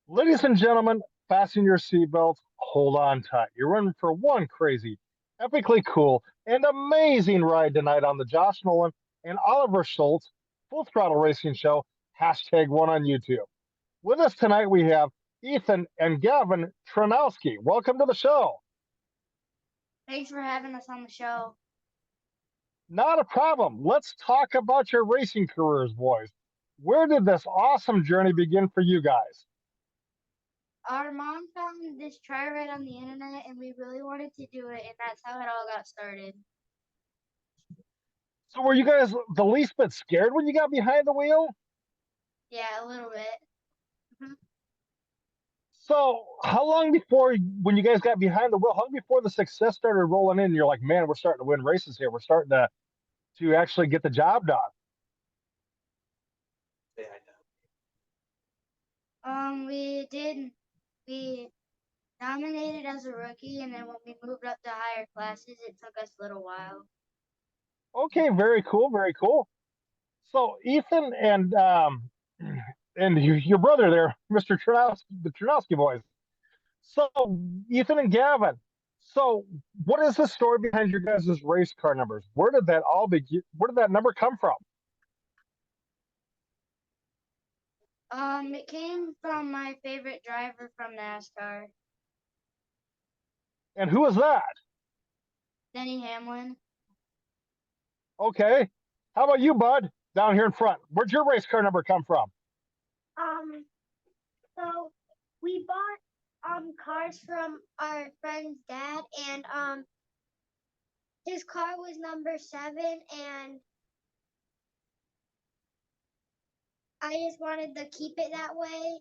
Ladies and gentlemen, fasten your seatbelts, hold on tight. You're in for one crazy, epically cool, and amazing ride tonight on the Josh Nolan and Oliver Schultz Full Throttle Racing Show, hashtag one on YouTube. With us tonight, we have Ethan and Gavin Trajnowski. Welcome to the show. Thanks for having us on the show. Not a problem. Let's talk about your racing careers, boys. Where did this awesome journey begin for you guys? Our mom found this tri ride on the internet and we really wanted to do it, and that's how it all got started. So, were you guys the least bit scared when you got behind the wheel? Yeah, a little bit. Mhm. So, how long before when you guys got behind the wheel? How long before the success started rolling in? You're like, man, we're starting to win races here. We're starting to actually get the job done. We nominated as a rookie, and then when we moved up to higher classes, it took us a little while. Okay, very cool, very cool. So, Ethan and your brother there, Mr. Trajnowski, the Trajnowski boys. So, Ethan and Gavin. So, what is the story behind your guys' race car numbers? Where did that all begin? Where did that number come from? It came from my favorite driver from NASCAR, And who is that? Denny Hamlin. Okay. How about you, Bud? Down here in front. Where'd your race car number come from? Um, so we bought cars from our friend's dad, and his car was number 7, and I just wanted to keep it that way,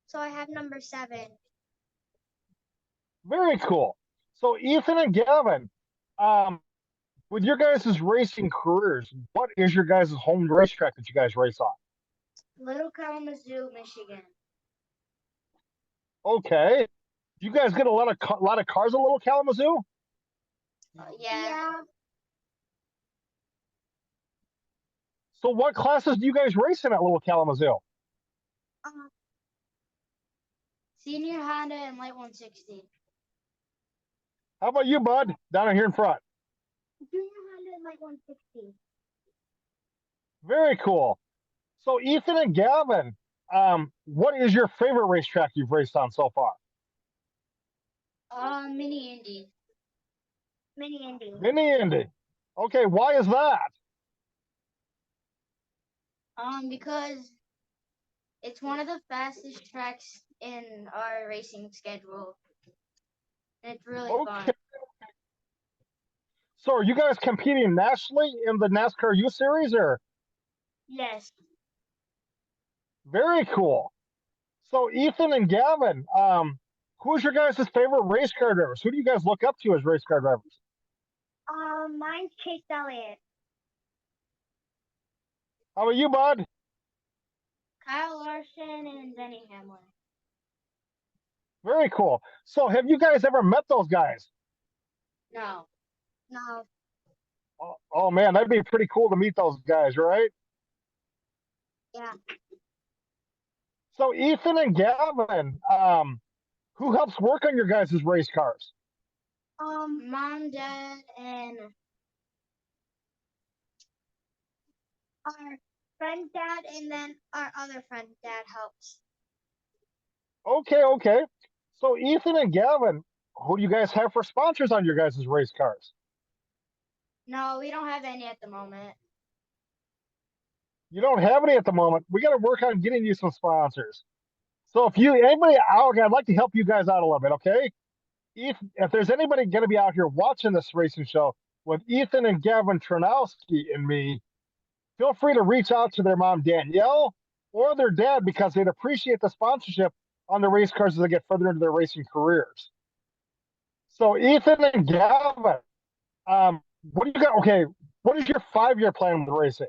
so I have number 7. Very cool. So, Ethan and Gavin, um, with your guys' racing careers, what is your guys' home racetrack that you guys race on? Little Kalamazoo, Michigan. Okay. You guys get a lot of cars in Little Kalamazoo? Yeah. So, what classes do you guys race in at Little Kalamazoo? Uh, Senior Honda and Light 160. How about you, Bud? Down here in front. Junior Honda and like 160. Very cool. So, Ethan and Gavin, what is your favorite racetrack you've raced on so far? Mini Indy. Mini Indy. Mini Indy. Okay, why is that? Because it's one of the fastest tracks in our racing schedule. And it's really Okay. fun. So, are you guys competing nationally in the NASCAR U Series, or Yes. very cool? So, Ethan and Gavin, who's your guys' favorite race car drivers? Who do you guys look up to as race car drivers? Mine's Chase Elliott. How about you, Bud? Kyle Larson and Denny Hamlin. Very cool. So, have you guys ever met those guys? No. No. Oh man, that'd be pretty cool to meet those guys, right? Yeah. So, Ethan and Gavin, who helps work on your guys' race cars? Mom, Dad, and Our friend's dad, and then our other friend's dad helps. Okay, okay. So, Ethan and Gavin, who do you guys have for sponsors on your guys' race cars? no, we don't have any at the moment. You don't have any at the moment. We got to work on getting you some sponsors. So, if you anybody out, I'd like to help you guys out a little bit, okay? If there's anybody going to be out here watching this racing show with Ethan and Gavin Trajnowski and me, feel free to reach out to their mom Danielle or their dad because they'd appreciate the sponsorship on the race cars as they get further into their racing careers. So, Ethan and Gavin, what do you got? Okay, what is your 5-year plan with racing?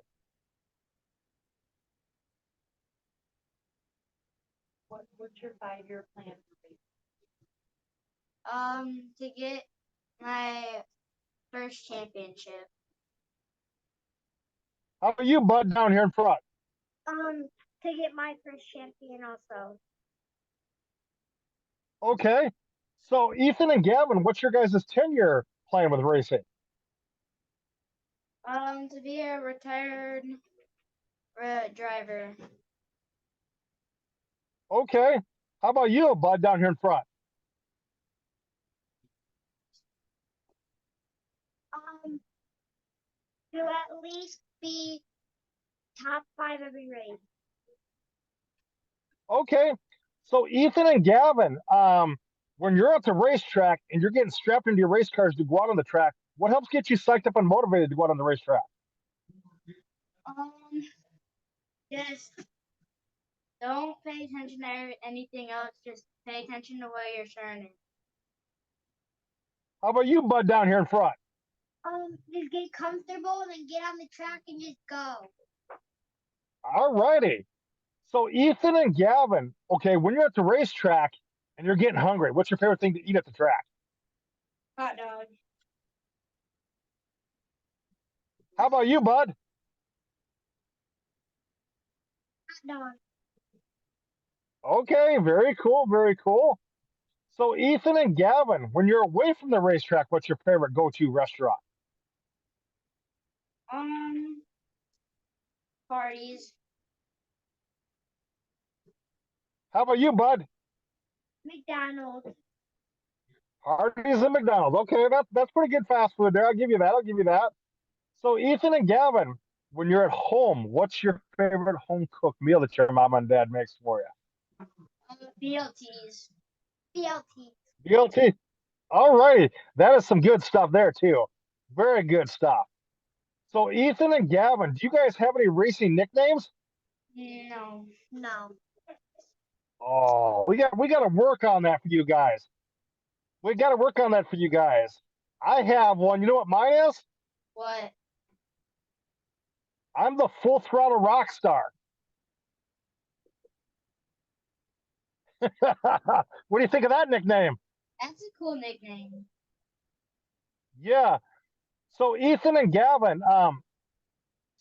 What's your 5-year plan for To get my first championship. How about you, Bud, down here in front? To get my first champion also. Okay. So Ethan and Gavin, what's your guys' tenure playing with racing? To be a retired driver. Okay. How about you, bud, down here in front? Um, to at least be top 5 every race. Okay. So Ethan and Gavin, when you're at the racetrack and you're getting strapped into your race cars to go out on the track, what helps get you psyched up and motivated to go out on the racetrack? Um, just don't pay attention to anything else. Just pay attention to where you're turning. How about you, bud, down here in front? Just get comfortable and then get on the track and just go. All righty. So Ethan and Gavin, okay, when you're at the racetrack and you're getting hungry, what's your favorite thing to eat at the track? Hot dog. How about you, bud? No, Okay, very cool, very cool. So Ethan and Gavin, when you're away from the racetrack, what's your favorite go-to restaurant? Um, parties. How about you, bud? McDonald's. Hardee's and McDonald's. Okay, that's pretty good fast food there. I'll give you that. I'll give you that. So Ethan and Gavin, when you're at home, what's your favorite home cooked meal that your mom and dad makes for you? BLTs. BLT. BLT. All righty. That is some good stuff there too. Very good stuff. So Ethan and Gavin, do you guys have any racing nicknames? No. No. Oh, we got to work on that for you guys. We got to work on that for you guys. I have one. You know what mine is? What? I'm the full throttle rock star. What do you think of that nickname? That's a cool nickname. Yeah. So Ethan and Gavin,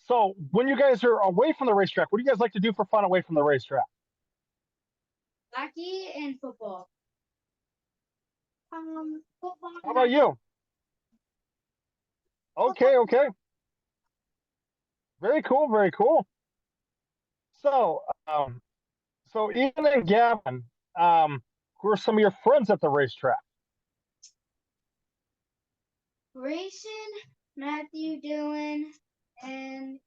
so when you guys are away from the racetrack, what do you guys like to do for fun away from the racetrack? Hockey and football. Football. How about you? Okay, Football. okay. Very cool, very cool. So, so Ethan and Gavin, who are some of your friends at the racetrack? Grayson, Matthew, Dylan, and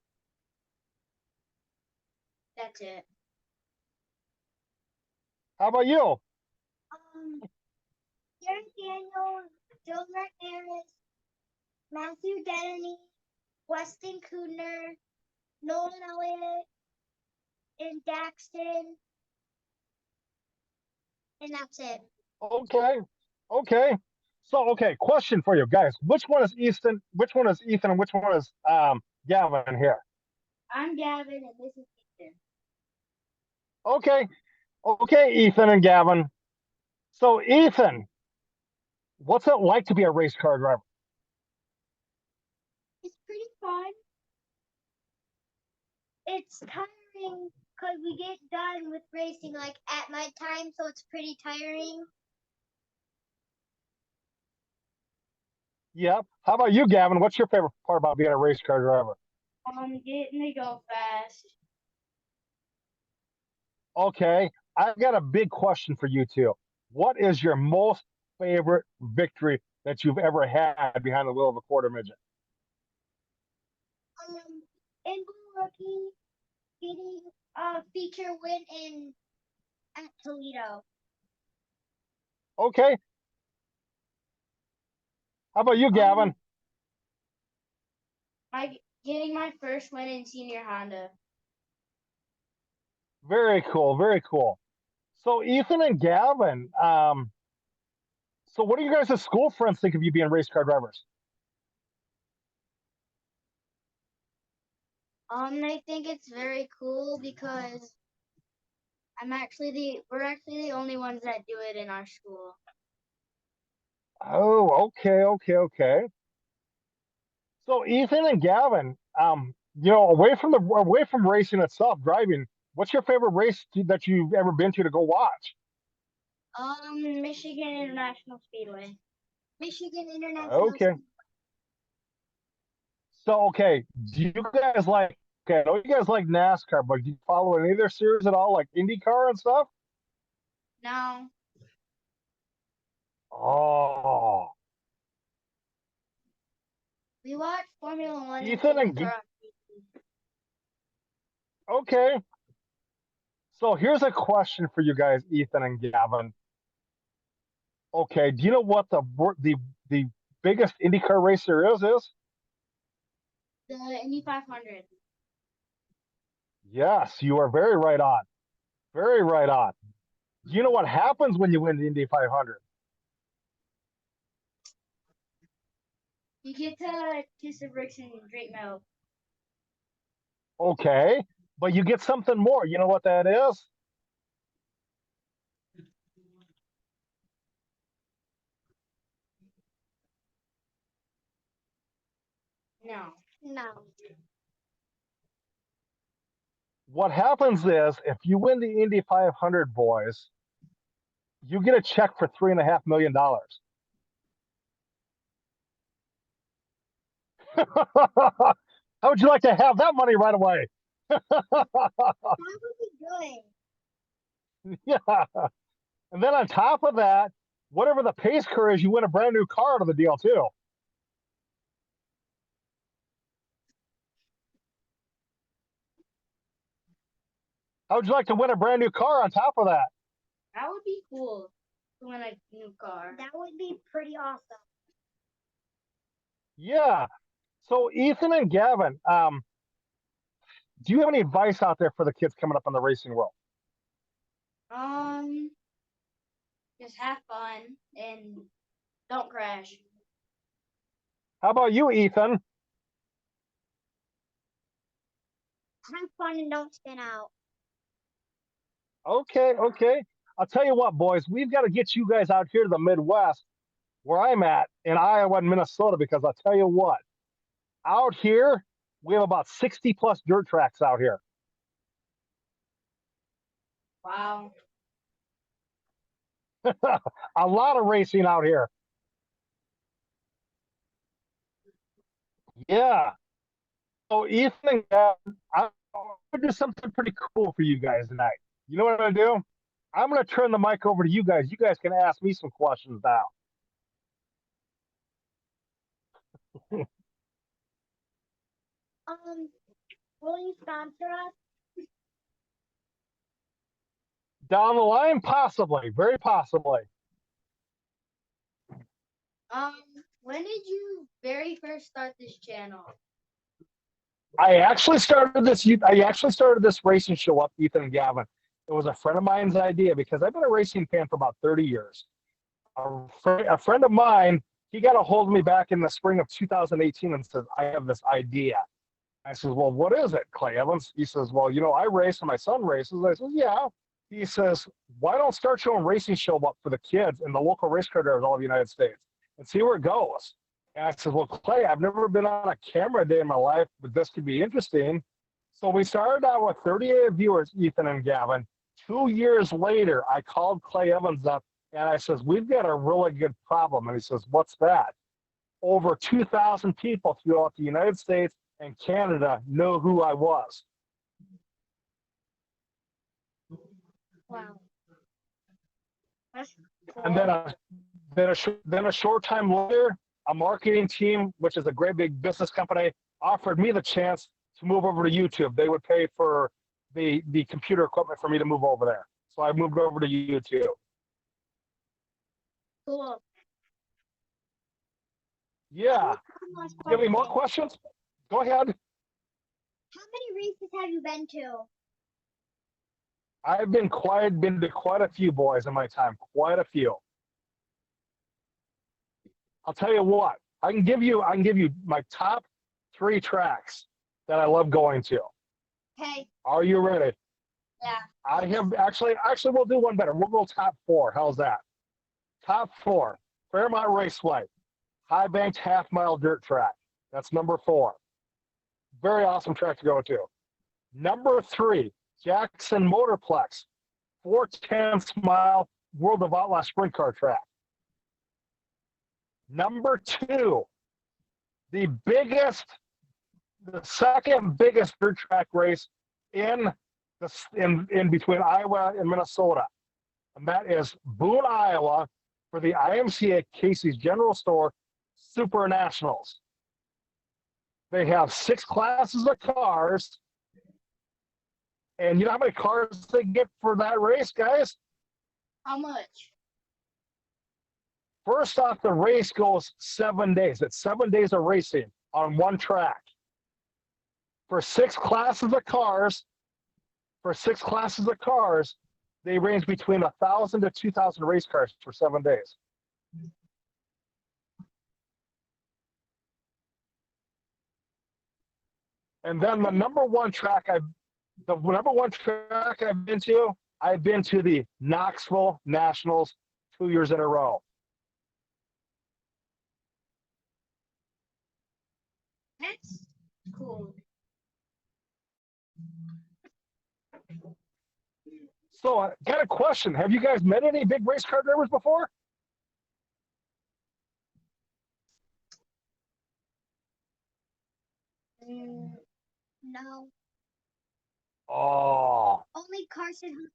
that's it. How about you? Derek Daniels, Joe Martinez, Matthew Denny, Weston Kudner, Nolan Elliott, and Daxton. And that's it. Okay, okay. So, okay, question for you guys. Which one is Ethan? Which one is Ethan, and which one is Gavin here? I'm Gavin, and this is Ethan. Okay, okay, Ethan and Gavin. So, Ethan, what's it like to be a race car driver? It's pretty fun. It's tiring because we get done with racing like at nighttime, so it's pretty tiring. Yep. How about you, Gavin? What's your favorite part about being a race car driver? Getting to go fast. Okay, I've got a big question for you two. What is your most favorite victory that you've ever had behind the wheel of a quarter midget? In Blue Rookie, getting a feature win in at Toledo. Okay. How about you, Gavin? Getting my first win in senior Honda. Very cool. Very cool. So Ethan and Gavin, so what do you guys' school friends think of you being race car drivers? I think it's very cool because we're actually the only ones that do it in our school. Oh, okay, okay, okay. So Ethan and Gavin, away from racing itself, driving, what's your favorite race that you've ever been to go watch? Michigan International Speedway. Michigan International. Okay. So, okay, do you guys like? Okay, I know you guys like NASCAR, but do you follow any of their series at all, like IndyCar and stuff? No. Oh, We watch Formula One and Ethan and IndyCar on TV. okay. So here's a question for you guys, Ethan and Gavin. Okay, do you know what the biggest IndyCar race there is? The Indy 500. Yes, you are very right on. Very right on. Do you know what happens when you win the Indy 500? You get to kiss the bricks and drink milk. Okay, but you get something more. You know what that is? No. No. What happens is if you win the Indy 500, boys, you get a check for $3.5 million. How would you like to have that money right away? That would be good. Yeah. And then on top of that, whatever the pace car is, you win a brand new car out of the deal too. How would you like to win a brand new car on top of that? That would be cool to win a new car. That would be pretty awesome. Yeah. So Ethan and Gavin, do you have any advice out there for the kids coming up in the racing world? Um, just have fun and don't crash. How about you, Ethan? Have fun and don't spin out. Okay, okay. I'll tell you what, boys, we've got to get you guys out here to the Midwest where I'm at in Iowa and Minnesota, because I'll tell you what, out here, we have about 60 plus dirt tracks out here. Wow. A lot of racing out here. Yeah. So Ethan, I'm gonna do something pretty cool for you guys tonight. You know what I'm gonna do? I'm gonna turn the mic over to you guys. You guys can ask me some questions now. Will you sponsor us? Down the line, possibly, very possibly. When did you very first start this channel? I actually started this racing show up, Ethan and Gavin. It was a friend of mine's idea because I've been a racing fan for about 30 years. A friend of mine, he got a hold of me back in the spring of 2018 and says, I have this idea. I says, well, what is it, Clay Evans? He says, well, I race and my son races. I says, yeah. He says, why don't start your own racing show up for the kids and the local race car drivers all over the United States and see where it goes. And I said, well, Clay, I've never been on a camera a day in my life, but this could be interesting. So we started out with 38 viewers, Ethan and Gavin. 2 years later, I called Clay Evans up and I says, we've got a really good problem. And he says, what's that? Over 2,000 people throughout the United States and Canada know who I was. Wow. That's cool. And then a short time later, a marketing team, which is a great big business company, offered me the chance to move over to YouTube. They would pay for the computer equipment for me to move over there. So I moved over to YouTube. Cool. Yeah. Do you have any more questions? Go ahead. How many races have you been to? I've been to quite a few, boys, in my time. Quite a few. I'll tell you what. I can give you my top 3 tracks that I love going to. Okay. Are you ready? Yeah. I have actually we'll do one better. We'll go top 4. How's that? Top 4. Fairmont Raceway, high banked half-mile dirt track. That's number 4. Very awesome track to go to. Number 3, Jackson Motorplex, 4/10 mile World of Outlaw sprint car track. Number 2, the second biggest dirt track race in between Iowa and Minnesota, and that is Boone, Iowa, for the IMCA Casey's General Store Super Nationals. They have 6 classes of cars, and you know how many cars they get for that race, guys? How much? First off, the race goes 7 days. It's 7 days of racing on one track. For 6 classes of cars, they range between 1,000 to 2,000 race cars for 7 days. And then the number one track I've been to the Knoxville Nationals 2 years in a row. That's cool. So I got a question. Have you guys met any big race car drivers before? No. Oh, Only Carson.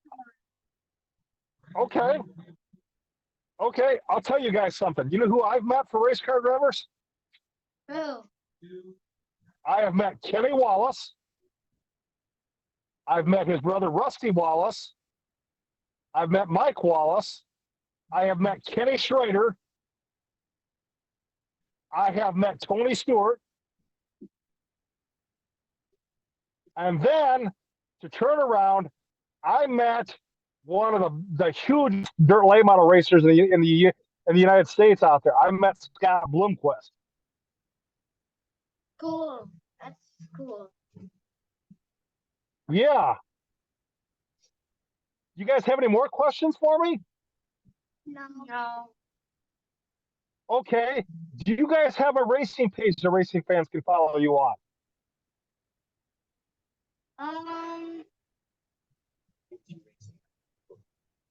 okay. Okay, I'll tell you guys something. You know who I've met for race car drivers? Oh, I have met Kenny Wallace. I've met his brother Rusty Wallace. I've met Mike Wallace. I have met Kenny Schrader. I have met Tony Stewart. And then to turn around, I met one of the huge dirt late model racers in the United States out there. I met Scott Bloomquist. cool. That's cool. Yeah. You guys have any more questions for me? No. No. Okay. Do you guys have a racing page the racing fans can follow you on?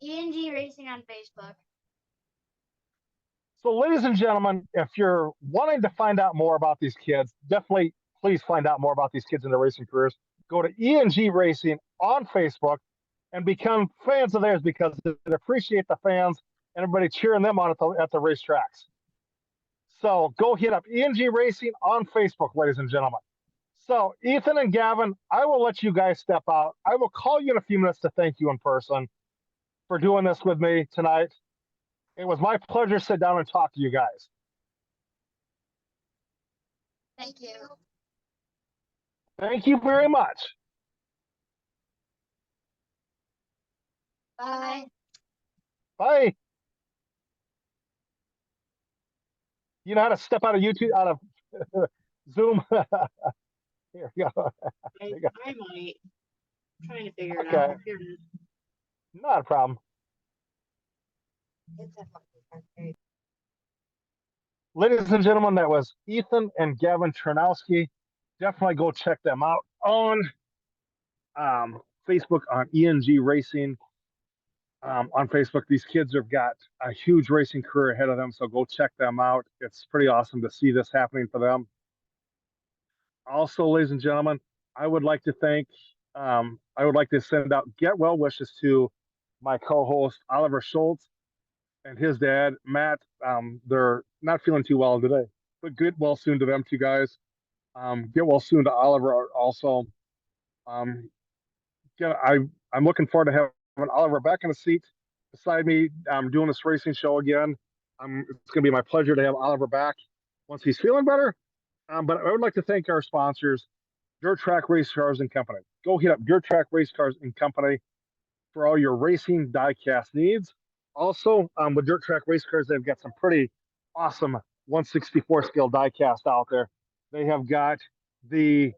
ENG Racing on Facebook. So, ladies and gentlemen, if you're wanting to find out more about these kids, definitely please find out more about these kids in their racing careers. Go to ENG Racing on Facebook and become fans of theirs because they appreciate the fans and everybody cheering them on at the racetracks. So go hit up ENG Racing on Facebook, ladies and gentlemen. So Ethan and Gavin, I will let you guys step out. I will call you in a few minutes to thank you in person for doing this with me tonight. It was my pleasure to sit down and talk to you guys. Thank you. Thank you very much. Bye. Bye. You know how to step out of YouTube, out of Zoom? Here we go. I might. I'm trying to figure it Okay. out. Here it is. Not a problem. Ladies and gentlemen, that was Ethan and Gavin Trajnowski. Definitely go check them out on Facebook on ENG Racing. On Facebook, these kids have got a huge racing career ahead of them, so go check them out. It's pretty awesome to see this happening for them. Also, ladies and gentlemen, I would like to send out get well wishes to my co-host Oliver Schultz and his dad Matt. They're not feeling too well today, but get well soon to them two guys. Get well soon to Oliver also. I'm looking forward to having Oliver back in the seat beside me. I'm doing this racing show again. It's going to be my pleasure to have Oliver back once he's feeling better. But I would like to thank our sponsors, Dirt Track Race Cars and Company. Go hit up Dirt Track Race Cars and Company for all your racing diecast needs. Also, with Dirt Track Race Cars, they've got some pretty awesome 164 scale diecast out there. They have got the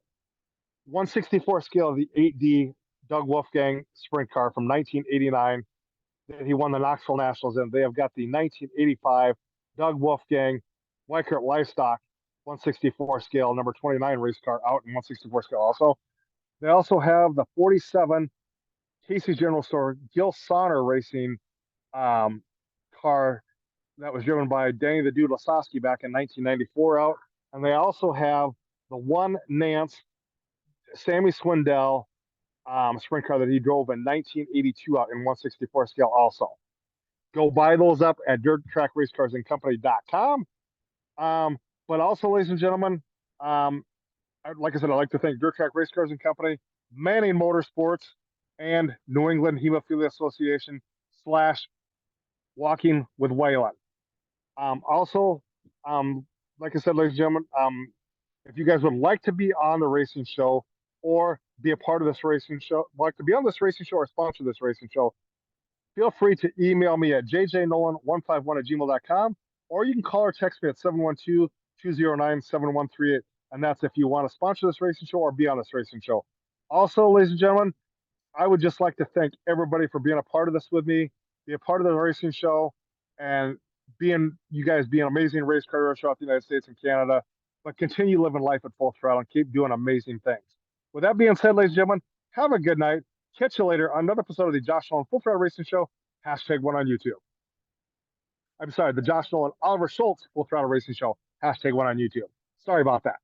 164 scale of the 8D Doug Wolfgang sprint car from 1989 that he won the Knoxville Nationals in. They have got the 1985 Doug Wolfgang Weikert Livestock 164 scale number 29 race car out in 164 scale also. They also have the 47 Casey's General Store Gil Sonner Racing car that was driven by Danny the Dude Lasowski back in 1994 out. And they also have the one Nance Sammy Swindell sprint car that he drove in 1982 out in 1/64 scale also. Go buy those up at dirttrackracecarsandcompany.com. But also, ladies and gentlemen, like I said, I'd like to thank Dirt Track Race Cars and Company, Manning Motorsports, and New England Hemophilia Association / Walking with Waylon. Also, like I said, ladies and gentlemen, if you guys would like to be on the racing show or be a part of this racing show, like to be on this racing show or sponsor this racing show, feel free to email me at jjnolan151@gmail.com, or you can call or text me at 712-209-7138. And that's if you want to sponsor this racing show or be on this racing show. Also, ladies and gentlemen, I would just like to thank everybody for being a part of this with me, be a part of the racing show, and you guys being amazing race car throughout the United States and Canada, but continue living life at full throttle and keep doing amazing things. With that being said, ladies and gentlemen, have a good night. Catch you later on another episode of the Josh Nolan Full Throttle Racing Show, #1 on YouTube. I'm sorry, the Josh Nolan Oliver Schultz Full Throttle Racing Show, #1 on YouTube. Sorry about that.